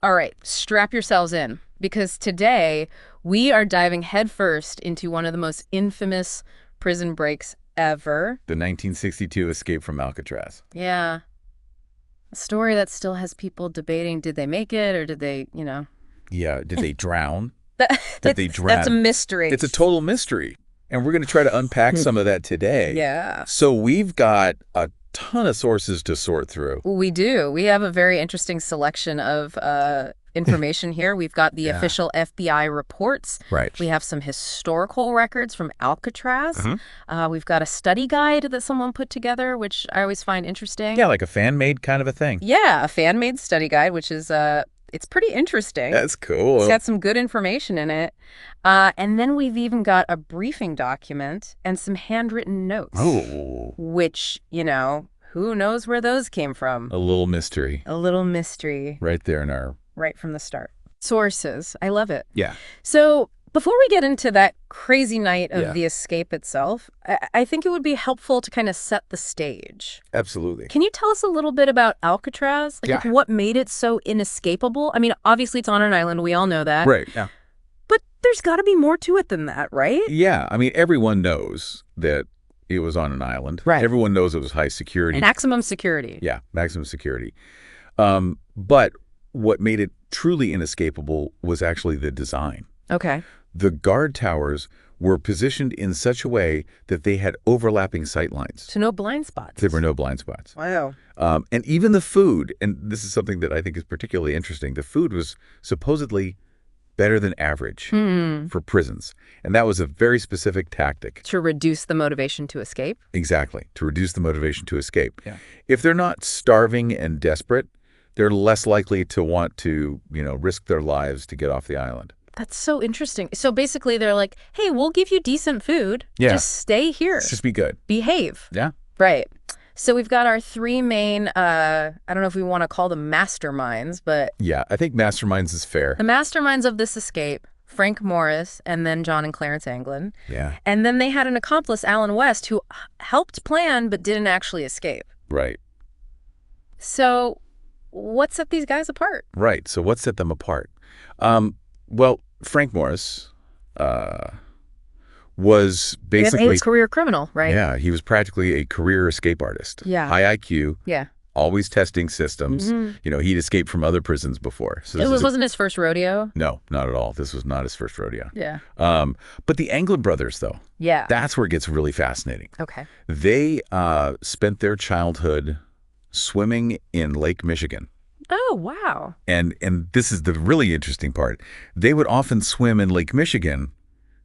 All right, strap yourselves in, because today we are diving headfirst into one of the most infamous prison breaks ever. The 1962 escape from Alcatraz. Yeah. A story that still has people debating, did they make it or did they, Yeah, did they drown? That, Did they that's a drown? mystery. It's a total mystery. And we're going to try to unpack some of that today. Yeah. So we've got a ton of sources to sort through. We do. We have a very interesting selection of information here. We've got the official FBI reports. Right. We have some historical records from Alcatraz. We've got a study guide that someone put together, which I always find interesting. Yeah, like a fan-made kind of a thing. Yeah, a fan-made study guide, which is it's pretty interesting. That's cool. It's got some good information in it. And then we've even got a briefing document and some handwritten notes. Oh. Which, who knows where those came from? A little mystery. A little mystery. Right there in our... Right from the start. Sources. I love it. Yeah. So before we get into that crazy night of the escape itself, I think it would be helpful to kind of set the stage. Absolutely. Can you tell us a little bit about Alcatraz? Like what made it so inescapable? I mean, obviously it's on an island. We all know that. Right. Yeah. But there's got to be more to it than that, right? Yeah. I mean, everyone knows that it was on an island. Right. Everyone knows it was high security. Maximum security. Yeah, maximum security. But what made it truly inescapable was actually the design. Okay. The guard towers were positioned in such a way that they had overlapping sight lines. So no blind spots. There were no blind spots. Wow. And even the food, and this is something that I think is particularly interesting, the food was supposedly better than average for prisons. And that was a very specific tactic. To reduce the motivation to escape? Exactly, to reduce the motivation to escape. Yeah. If they're not starving and desperate, they're less likely to want to, risk their lives to get off the island. That's so interesting. So basically they're like, hey, we'll give you decent food. Yeah. Just stay here. Just be good. Behave. Yeah. Right. So we've got our three main, I don't know if we want to call them masterminds, but... Yeah, I think masterminds is fair. The masterminds of this escape, Frank Morris and then John and Clarence Anglin. Yeah. And then they had an accomplice, Alan West, who helped plan but didn't actually escape. Right. So what set these guys apart? Right. So what set them apart? Well, Frank Morris was basically... He was a career criminal, right? Yeah, he was practically a career escape artist. Yeah. High IQ. Yeah. Always testing systems. He'd escaped from other prisons before. So It wasn't his first rodeo? No, not at all. This was not his first rodeo. Yeah. But the Anglin brothers, though, Yeah. that's where it gets really fascinating. Okay. They spent their childhood swimming in Lake Michigan. Oh, wow. And this is the really interesting part. They would often swim in Lake Michigan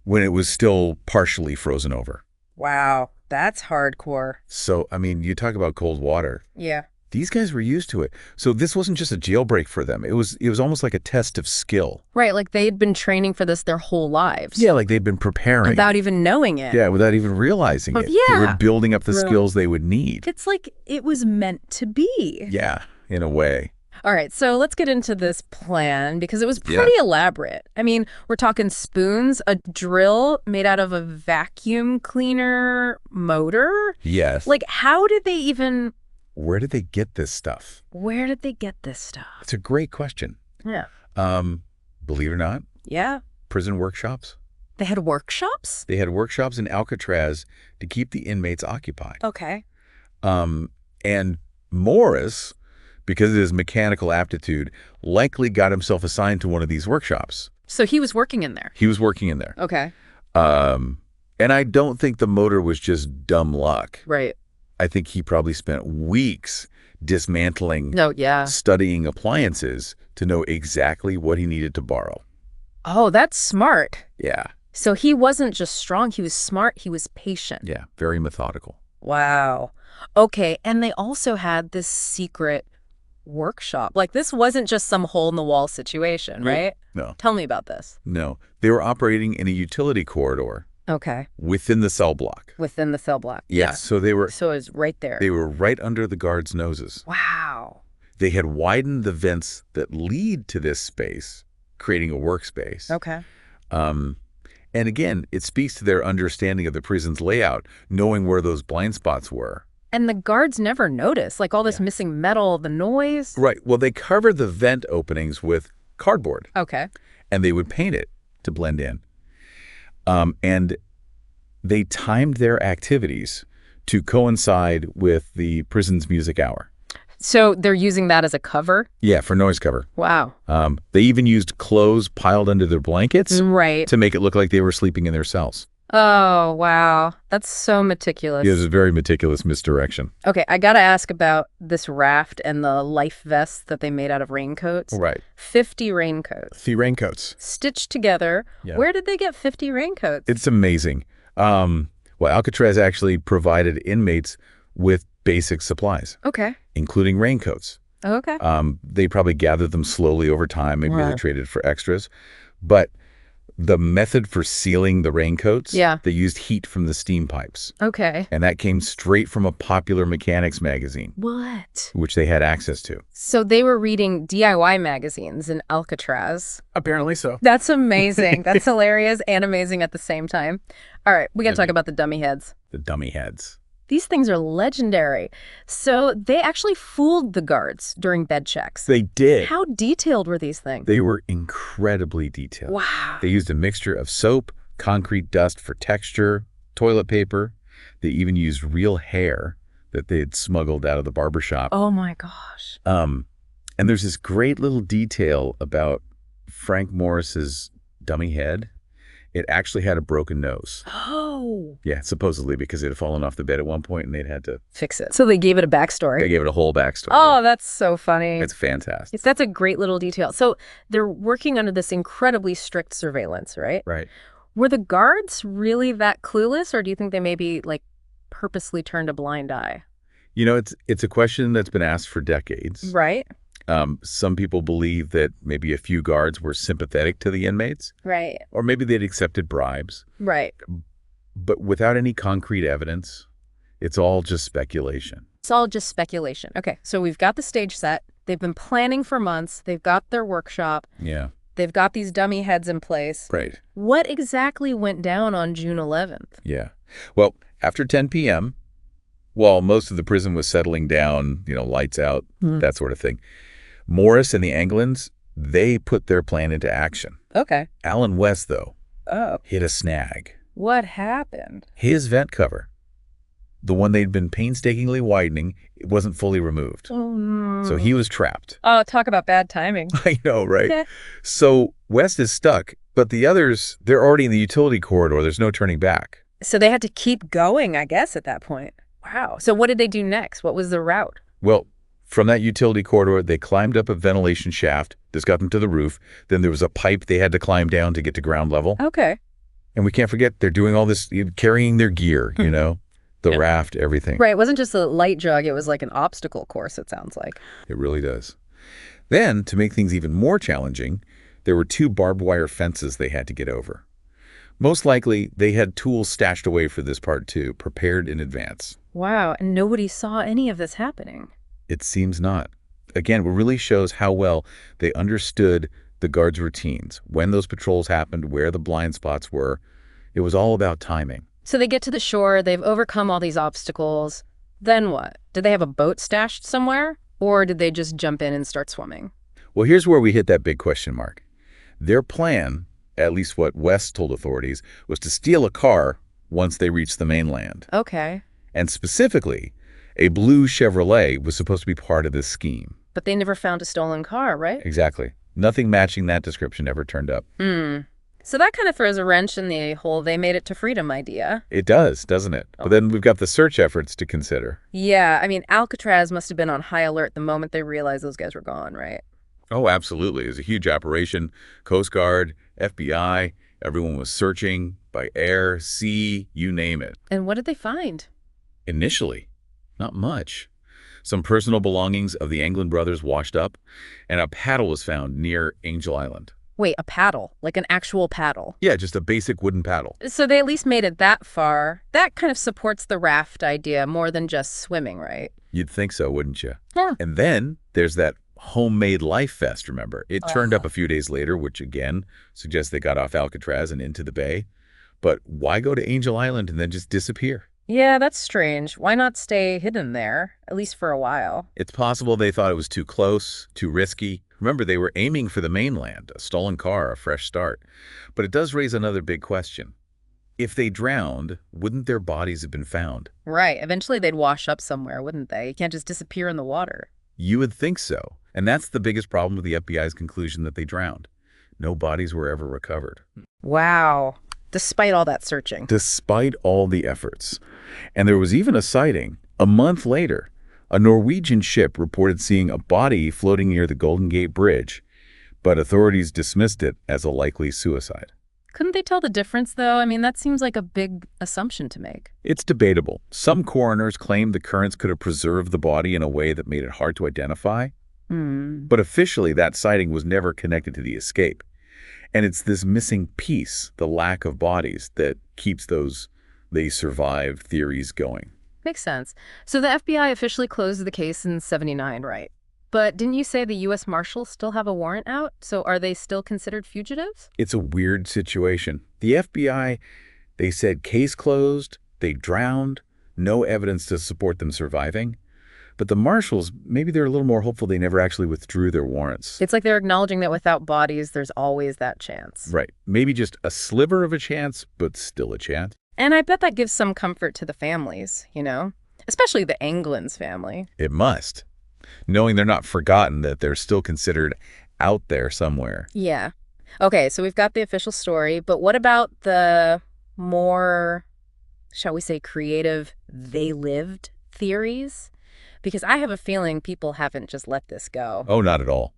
when it was still partially frozen over. Wow. That's hardcore. So, I mean, you talk about cold water. Yeah. These guys were used to it. So this wasn't just a jailbreak for them. It was almost like a test of skill. Right, like they'd been training for this their whole lives. Yeah, like they'd been preparing. Without even knowing it. Yeah, without even realizing it. Yeah. They were building up the skills they would need. It's like it was meant to be. Yeah, in a way. All right, so let's get into this plan because it was pretty elaborate. I mean, we're talking spoons, a drill made out of a vacuum cleaner motor. Yes. Like, how did they even... Where did they get this stuff? Where did they get this stuff? It's a great question. Yeah. Believe it or not, Yeah. prison workshops. They had workshops? They had workshops in Alcatraz to keep the inmates occupied. Okay. And Morris, because of his mechanical aptitude, likely got himself assigned to one of these workshops. So he was working in there? He was working in there. Okay. And I don't think the motor was just dumb luck. Right. I think he probably spent weeks dismantling, studying appliances to know exactly what he needed to borrow. Oh, that's smart. Yeah. So he wasn't just strong, he was smart, he was patient. Yeah, very methodical. Wow. Okay, and they also had this secret workshop. Like, this wasn't just some hole-in-the-wall situation, right? No. Tell me about this. No. They were operating in a utility corridor. Okay. Within the cell block. Within the cell block. Yes. So they were... So it was right there. They were right under the guards' noses. Wow. They had widened the vents that lead to this space, creating a workspace. Okay. And again, it speaks to their understanding of the prison's layout, knowing where those blind spots were And the guards never notice, like all this missing metal, the noise. Right. Well, they covered the vent openings with cardboard. Okay. And they would paint it to blend in. And they timed their activities to coincide with the prison's music hour. So they're using that as a cover? Yeah, for noise cover. Wow. They even used clothes piled under their blankets to make it look like they were sleeping in their cells. Oh, wow. That's so meticulous. Yeah, it was a very meticulous misdirection. Okay, I got to ask about this raft and the life vests that they made out of raincoats. Right. 50 raincoats. 50 raincoats. Stitched together. Yeah. Where did they get 50 raincoats? It's amazing. Well, Alcatraz actually provided inmates with basic supplies. Okay. Including raincoats. Okay. They probably gathered them slowly over time. Maybe they traded for extras. But the method for sealing the raincoats, they used heat from the steam pipes. Okay. And that came straight from a popular mechanics magazine. What? Which they had access to. So they were reading DIY magazines in Alcatraz. Apparently so. That's amazing. That's hilarious and amazing at the same time. All right, we got to talk about the dummy heads. The dummy heads. These things are legendary. So they actually fooled the guards during bed checks. They did. How detailed were these things? They were incredibly detailed. Wow. They used a mixture of soap, concrete dust for texture, toilet paper. They even used real hair that they had smuggled out of the barbershop. Oh, my gosh. And there's this great little detail about Frank Morris's dummy head. It actually had a broken nose. Oh. Yeah, supposedly because it had fallen off the bed at one point and they'd had to fix it. So they gave it a backstory. They gave it a whole backstory. Oh, that's so funny. It's fantastic. That's a great little detail. So they're working under this incredibly strict surveillance, right? Right. Were the guards really that clueless, or do you think they maybe like purposely turned a blind eye? You know, it's a question that's been asked for decades. Right. Some people believe that maybe a few guards were sympathetic to the inmates. Right. Or maybe they'd accepted bribes. Right. But without any concrete evidence, it's all just speculation. It's all just speculation. Okay, so we've got the stage set. They've been planning for months. They've got their workshop. Yeah. They've got these dummy heads in place. Right. What exactly went down on June 11th? Yeah. Well, after 10 p.m., while most of the prison was settling down, lights out, that sort of thing, Morris and the Anglins, they put their plan into action. Okay. Alan West, though, hit a snag. What happened? His vent cover, the one they'd been painstakingly widening, it wasn't fully removed. Oh, no. So he was trapped. Oh, talk about bad timing. I know, right? So West is stuck, but the others, they're already in the utility corridor. There's no turning back. So they had to keep going, I guess, at that point. Wow. So what did they do next? What was the route? Well, from that utility corridor, they climbed up a ventilation shaft. This got them to the roof. Then there was a pipe they had to climb down to get to ground level. Okay. And we can't forget, they're doing all this, carrying their gear, the raft, everything. Right. It wasn't just a light jog. It was like an obstacle course, it sounds like. It really does. Then, to make things even more challenging, there were 2 barbed wire fences they had to get over. Most likely, they had tools stashed away for this part too, prepared in advance. Wow. And nobody saw any of this happening. It seems not. Again, it really shows how well they understood the guards' routines, when those patrols happened, where the blind spots were. It was all about timing. So they get to the shore, they've overcome all these obstacles. Then what? Did they have a boat stashed somewhere? Or did they just jump in and start swimming? Well, here's where we hit that big question mark. Their plan, at least what West told authorities, was to steal a car once they reached the mainland. Okay. And specifically, a blue Chevrolet was supposed to be part of this scheme. But they never found a stolen car, right? Exactly. Nothing matching that description ever turned up. So that kind of throws a wrench in the whole they made it to freedom idea. It does, doesn't it? But then we've got the search efforts to consider. Yeah, I mean, Alcatraz must have been on high alert the moment they realized those guys were gone, right? Oh, absolutely. It was a huge operation. Coast Guard, FBI, everyone was searching by air, sea, you name it. And what did they find? Initially, not much. Some personal belongings of the Anglin brothers washed up, and a paddle was found near Angel Island. Wait, a paddle? Like an actual paddle? Yeah, just a basic wooden paddle. So they at least made it that far. That kind of supports the raft idea more than just swimming, right? You'd think so, wouldn't you? Yeah. And then there's that homemade life vest, remember? It turned up a few days later, which again suggests they got off Alcatraz and into the bay. But why go to Angel Island and then just disappear? Yeah, that's strange. Why not stay hidden there, at least for a while? It's possible they thought it was too close, too risky. Remember, they were aiming for the mainland, a stolen car, a fresh start. But it does raise another big question. If they drowned, wouldn't their bodies have been found? Right. Eventually they'd wash up somewhere, wouldn't they? You can't just disappear in the water. You would think so. And that's the biggest problem with the FBI's conclusion that they drowned. No bodies were ever recovered. Wow. Despite all that searching. Despite all the efforts. And there was even a sighting. A month later, a Norwegian ship reported seeing a body floating near the Golden Gate Bridge, but authorities dismissed it as a likely suicide. Couldn't they tell the difference, though? I mean, that seems like a big assumption to make. It's debatable. Some coroners claim the currents could have preserved the body in a way that made it hard to identify. But officially, that sighting was never connected to the escape. And it's this missing piece, the lack of bodies, that keeps those "they survived" theories going. Makes sense. So the FBI officially closed the case in '79, right? But didn't you say the U.S. Marshals still have a warrant out? So are they still considered fugitives? It's a weird situation. The FBI, they said case closed, they drowned, no evidence to support them surviving. But the marshals, maybe they're a little more hopeful they never actually withdrew their warrants. It's like they're acknowledging that without bodies, there's always that chance. Right. Maybe just a sliver of a chance, but still a chance. And I bet that gives some comfort to the families, you know? Especially the Anglin's family. It must. Knowing they're not forgotten, that they're still considered out there somewhere. Yeah. Okay, so we've got the official story, but what about the more, shall we say, creative they lived theories? Because I have a feeling people haven't just let this go. Oh, not at all.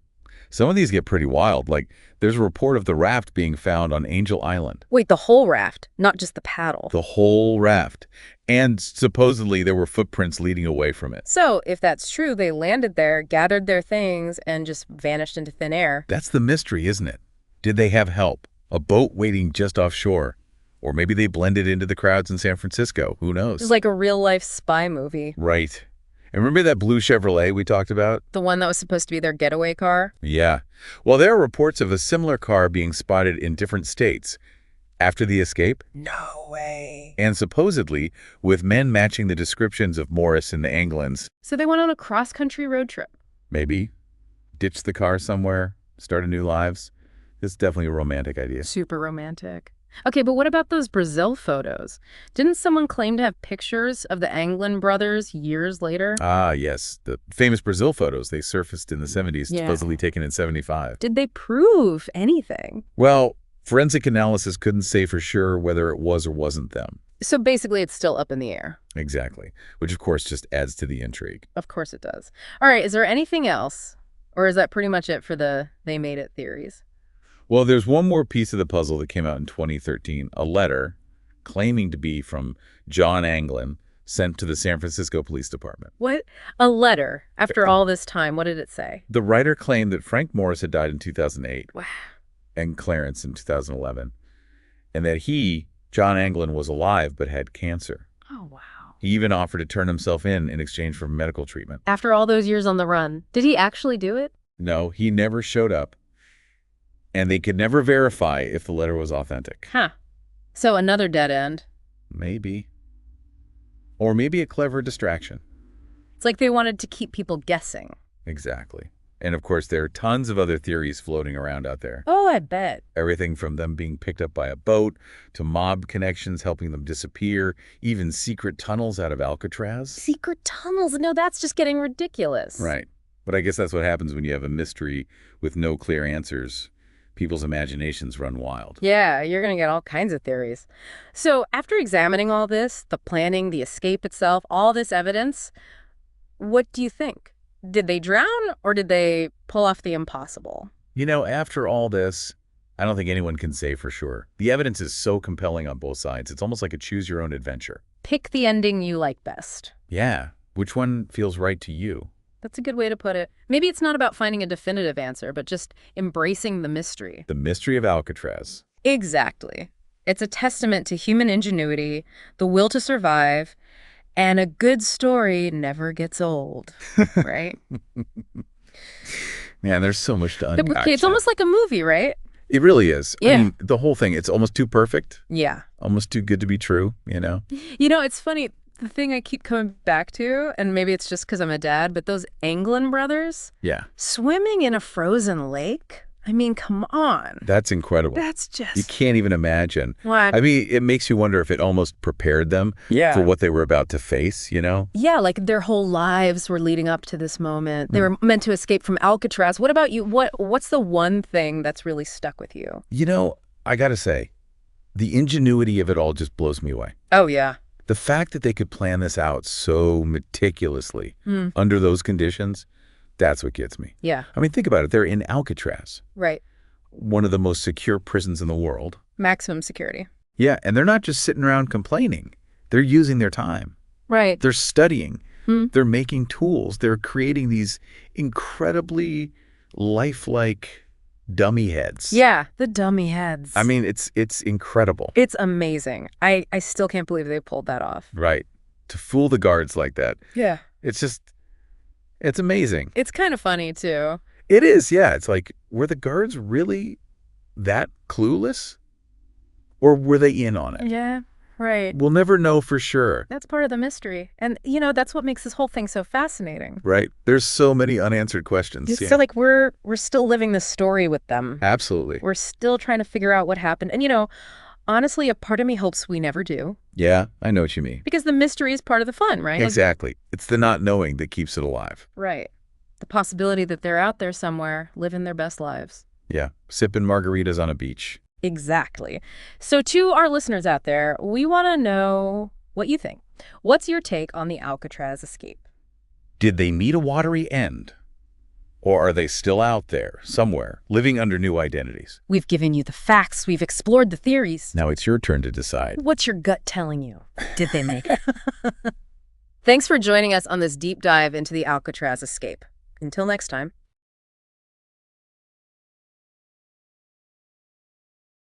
Some of these get pretty wild. Like, there's a report of the raft being found on Angel Island. Wait, the whole raft, not just the paddle. The whole raft. And supposedly there were footprints leading away from it. So, if that's true, they landed there, gathered their things, and just vanished into thin air. That's the mystery, isn't it? Did they have help? A boat waiting just offshore? Or maybe they blended into the crowds in San Francisco. Who knows? It's like a real-life spy movie. Right. And remember that blue Chevrolet we talked about? The one that was supposed to be their getaway car? Yeah. Well, there are reports of a similar car being spotted in different states after the escape. No way. And supposedly with men matching the descriptions of Morris and the Anglins. So they went on a cross-country road trip. Maybe. Ditch the car somewhere, start a new lives. It's definitely a romantic idea. Super romantic. Okay, but what about those Brazil photos? Didn't someone claim to have pictures of the Anglin brothers years later? Ah, yes. The famous Brazil photos. They surfaced in the 70s, supposedly taken in 75. Did they prove anything? Well, forensic analysis couldn't say for sure whether it was or wasn't them. So basically it's still up in the air. Exactly. Which, of course, just adds to the intrigue. Of course it does. All right, is there anything else? Or is that pretty much it for the they made it theories? Well, there's one more piece of the puzzle that came out in 2013, a letter claiming to be from John Anglin sent to the San Francisco Police Department. What? A letter? After all this time, what did it say? The writer claimed that Frank Morris had died in 2008 Wow. and Clarence in 2011, and that he, John Anglin, was alive but had cancer. Oh, wow. He even offered to turn himself in exchange for medical treatment. After all those years on the run, did he actually do it? No, he never showed up. And they could never verify if the letter was authentic. Huh. So another dead end. Maybe. Or maybe a clever distraction. It's like they wanted to keep people guessing. Exactly. And of course, there are tons of other theories floating around out there. Oh, I bet. Everything from them being picked up by a boat, to mob connections helping them disappear, even secret tunnels out of Alcatraz. Secret tunnels? No, that's just getting ridiculous. Right. But I guess that's what happens when you have a mystery with no clear answers. People's imaginations run wild. Yeah, you're going to get all kinds of theories. So after examining all this, the planning, the escape itself, all this evidence, what do you think? Did they drown or did they pull off the impossible? You know, after all this, I don't think anyone can say for sure. The evidence is so compelling on both sides. It's almost like a choose-your-own adventure. Pick the ending you like best. Yeah. Which one feels right to you? That's a good way to put it. Maybe it's not about finding a definitive answer, but just embracing the mystery. The mystery of Alcatraz. Exactly. It's a testament to human ingenuity, the will to survive, and a good story never gets old, right? Man, there's so much to unpack. Okay, it's almost like a movie, right? It really is. I Yeah. mean, the whole thing, it's almost too perfect, Yeah. almost too good to be true, you know? It's funny. The thing I keep coming back to, and maybe it's just because I'm a dad, but those Anglin brothers Yeah. swimming in a frozen lake. I mean, come on. That's incredible. That's You just can't even imagine. what? I mean, it makes you wonder if it almost prepared them for what they were about to face, you know? Yeah, like their whole lives were leading up to this moment. They were meant to escape from Alcatraz. What about you? What's the one thing that's really stuck with you? You know, I gotta say, the ingenuity of it all just blows me away. Oh, yeah. The fact that they could plan this out so meticulously Hmm. under those conditions, that's what gets me. Yeah, I mean, think about it. They're in Alcatraz, right. one of the most secure prisons in the world. Maximum security. Yeah, and they're not just sitting around complaining. They're using their time. Right. They're studying. Hmm. They're making tools. They're creating these incredibly lifelike dummy heads. Yeah, the dummy heads. I mean, it's incredible. It's amazing. I still can't believe they pulled that off. Right. To fool the guards like that. Yeah. It's amazing. It's kind of funny, too. It is, yeah. It's like, were the guards really that clueless? Or were they in on it? Yeah, right. We'll never know for sure. That's part of the mystery. And, that's what makes this whole thing so fascinating. Right? There's so many unanswered questions. It's Yeah. so like we're still living this story with them. Absolutely. We're still trying to figure out what happened. And, honestly, a part of me hopes we never do. Yeah, I know what you mean. Because the mystery is part of the fun, right? Exactly. It's the not knowing that keeps it alive. Right. The possibility that they're out there somewhere living their best lives. Yeah. Sipping margaritas on a beach. Exactly. So to our listeners out there, we want to know what you think. What's your take on the Alcatraz escape? Did they meet a watery end? Or are they still out there, somewhere, living under new identities? We've given you the facts. We've explored the theories. Now it's your turn to decide. What's your gut telling you? Did they make it? Thanks for joining us on this deep dive into the Alcatraz escape. Until next time.